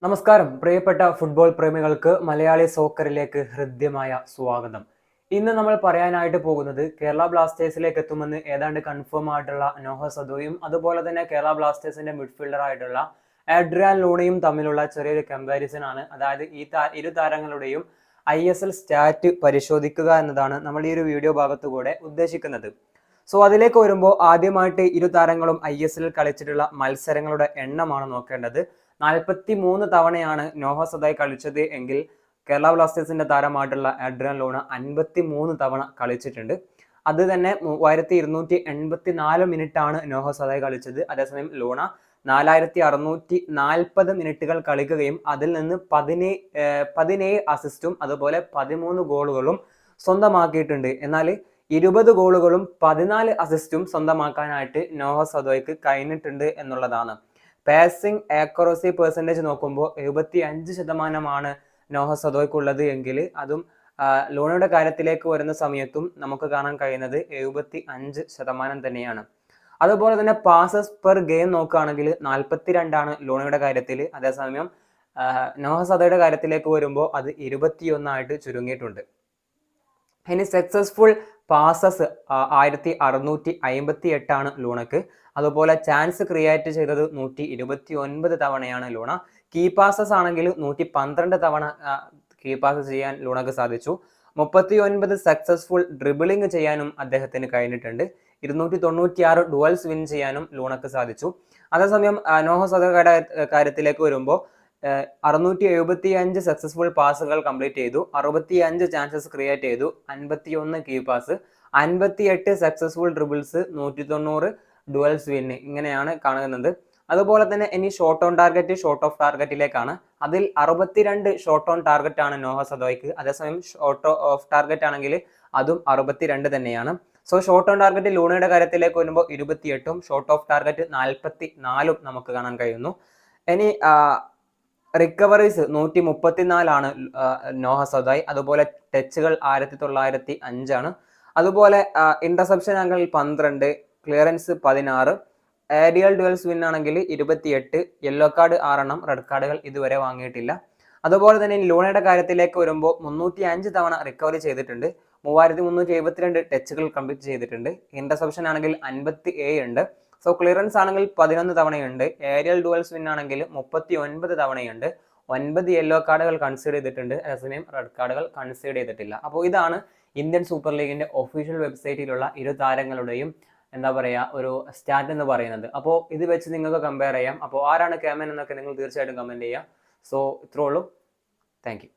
നമസ്കാരം പ്രിയപ്പെട്ട ഫുട്ബോൾ പ്രേമികൾക്ക് മലയാളി സോക്കറിലേക്ക് ഹൃദ്യമായ സ്വാഗതം. ഇന്ന് നമ്മൾ പറയാനായിട്ട് പോകുന്നത് കേരള ബ്ലാസ്റ്റേഴ്സിലേക്ക് എത്തുമെന്ന് ഏതാണ്ട് കൺഫേം ആയിട്ടുള്ള നോഹ സദോയും അതുപോലെ തന്നെ കേരള ബ്ലാസ്റ്റേഴ്സിന്റെ മിഡ്ഫീൽഡർ ആയിട്ടുള്ള ആഡ്രിയാൻ ലൂണയും തമ്മിലുള്ള ചെറിയൊരു കമ്പാരിസൺ ആണ്. അതായത് ഇരു താരങ്ങളുടെയും ISL സ്റ്റാറ്റ് പരിശോധിക്കുക എന്നതാണ് നമ്മൾ ഈ ഒരു വീഡിയോ ഭാഗത്തുകൂടെ ഉദ്ദേശിക്കുന്നത്. സോ അതിലേക്ക് വരുമ്പോൾ ആദ്യമായിട്ട് ഇരു താരങ്ങളും ISL കളിച്ചിട്ടുള്ള മത്സരങ്ങളുടെ എണ്ണമാണ് നോക്കേണ്ടത്. 43 തവണയാണ് നോഹ സദായ് കളിച്ചത് എങ്കിൽ കേരള ബ്ലാസ്റ്റേഴ്സിന്റെ താരമായിട്ടുള്ള ആഡ്രിയാൻ ലൂണ 53 തവണ കളിച്ചിട്ടുണ്ട്. അത് തന്നെ 3284 മിനിറ്റ് ആണ് നോഹ സദായ് കളിച്ചത്. അതേസമയം ലൂണ 4640 മിനിറ്റുകൾ കളിക്കുകയും അതിൽ നിന്ന് 17 അസിസ്റ്റും അതുപോലെ 13 ഗോളുകളും സ്വന്തമാക്കിയിട്ടുണ്ട്. എന്നാൽ 20 ഗോളുകളും 14 അസിസ്റ്റും സ്വന്തമാക്കാനായിട്ട് നോഹ സദോയ്ക്ക് കഴിഞ്ഞിട്ടുണ്ട് എന്നുള്ളതാണ്. പാസിംഗ് ആക്യുറസി പെർസെൻറ്റേജ് നോക്കുമ്പോൾ 75% നോഹ സദോയ്ക്കുള്ളത് എങ്കിൽ അതും ലൂണയുടെ കാര്യത്തിലേക്ക് വരുന്ന സമയത്തും നമുക്ക് കാണാൻ കഴിയുന്നത് 75% തന്നെയാണ്. അതുപോലെ തന്നെ പാസസ് പെർ ഗെയിം നോക്കുകയാണെങ്കിൽ 42 ലൂണയുടെ കാര്യത്തിൽ. അതേസമയം നോഹ സദോയുടെ കാര്യത്തിലേക്ക് വരുമ്പോൾ അത് 21 ചുരുങ്ങിയിട്ടുണ്ട്. ഇനി സക്സസ്ഫുൾ പാസസ് 1658 ലൂണക്ക്. അതുപോലെ ചാൻസ് ക്രിയേറ്റ് ചെയ്തത് 129 തവണയാണ് ലൂണ. കീ പാസസ് ആണെങ്കിൽ 112 തവണ കീ പാസ് ചെയ്യാൻ ലൂണക്ക് സാധിച്ചു. 39 സക്സസ്ഫുൾ ഡ്രിബിളിംഗ് ചെയ്യാനും അദ്ദേഹത്തിന് കഴിഞ്ഞിട്ടുണ്ട്. 296 ഡുവൽസ് വിൻ ചെയ്യാനും ലൂണക്ക് സാധിച്ചു. അതേസമയം നോഹ സദോയുടെ കാര്യത്തിലേക്ക് വരുമ്പോൾ 675 സക്സസ്ഫുൾ പാസുകൾ കംപ്ലീറ്റ് ചെയ്തു, 65 ചാൻസസ് ക്രിയേറ്റ് ചെയ്തു, 51 key pass, 58 successful dribbles, 190 duels win, ഇങ്ങനെയാണ് കാണുന്നത്. അതുപോലെ തന്നെ ഇനി shot on target, shot off ടാർഗറ്റിലേക്കാണ്. അതിൽ 62 ഷോട്ട് ഓൺ ടാർഗറ്റ് ആണ് നോഹ സദോയ്ക്ക്. അതേസമയം ഷോട്ട് ഓഫ് ടാർഗറ്റ് ആണെങ്കിൽ അതും 62 തന്നെയാണ്. സോ ഷോട്ട് ഓൺ ടാർഗറ്റ് ലൂണയുടെ കാര്യത്തിലേക്ക് വരുമ്പോൾ 28ഉം ഷോട്ട് ഓഫ് ടാർഗറ്റ് 44ഉം നമുക്ക് കാണാൻ കഴിയുന്നു. ഇനി റിക്കവറീസ് 134 നോഹ സദായ്. അതുപോലെ ടച്ചുകൾ 1905 അതുപോലെ ഇന്റർസെപ്ഷൻ ആണെങ്കിൽ 12, ക്ലിയറൻസ് 16, ഏരിയൽ ഡുവൽസ് വിൻ ആണെങ്കിൽ 28, യെല്ലോ കാർഡ് 6, റെഡ് കാർഡുകൾ ഇതുവരെ വാങ്ങിയിട്ടില്ല. അതുപോലെ തന്നെ ലൂണയുടെ കാര്യത്തിലേക്ക് വരുമ്പോൾ 305 തവണ റിക്കവറി ചെയ്തിട്ടുണ്ട്, 3372 ടച്ചുകൾ കംപ്ലീറ്റ് ചെയ്തിട്ടുണ്ട്. ഇന്റർസെപ്ഷൻ ആണെങ്കിൽ 57 ഉണ്ട്. സോ ക്ലിയറൻസ് ആണെങ്കിൽ 11 തവണയുണ്ട്. ഏരിയൽ ഡുവൽസ് വിൻ ആണെങ്കിൽ 39 തവണയുണ്ട്. 9 യെല്ലോ കാർഡുകൾ കൺസിഡർ ചെയ്തിട്ടുണ്ട്. അതേസമയം റെഡ് കാർഡുകൾ കൺസിഡർ ചെയ്തിട്ടില്ല. അപ്പോൾ ഇതാണ് ഇന്ത്യൻ സൂപ്പർ ലീഗിന്റെ ഒഫീഷ്യൽ വെബ്സൈറ്റിലുള്ള ഇരു താരങ്ങളുടെയും ഒരു സ്റ്റാറ്റ് എന്ന് പറയുന്നത്. അപ്പോൾ ഇത് വെച്ച് നിങ്ങൾക്ക് കമ്പയർ ചെയ്യാം. അപ്പോൾ ആരാണ് ക്യാമൻ എന്നൊക്കെ നിങ്ങൾ തീർച്ചയായിട്ടും കമന്റ് ചെയ്യുക. സോ ഇത്രേ ഉള്ളൂ. Thank you.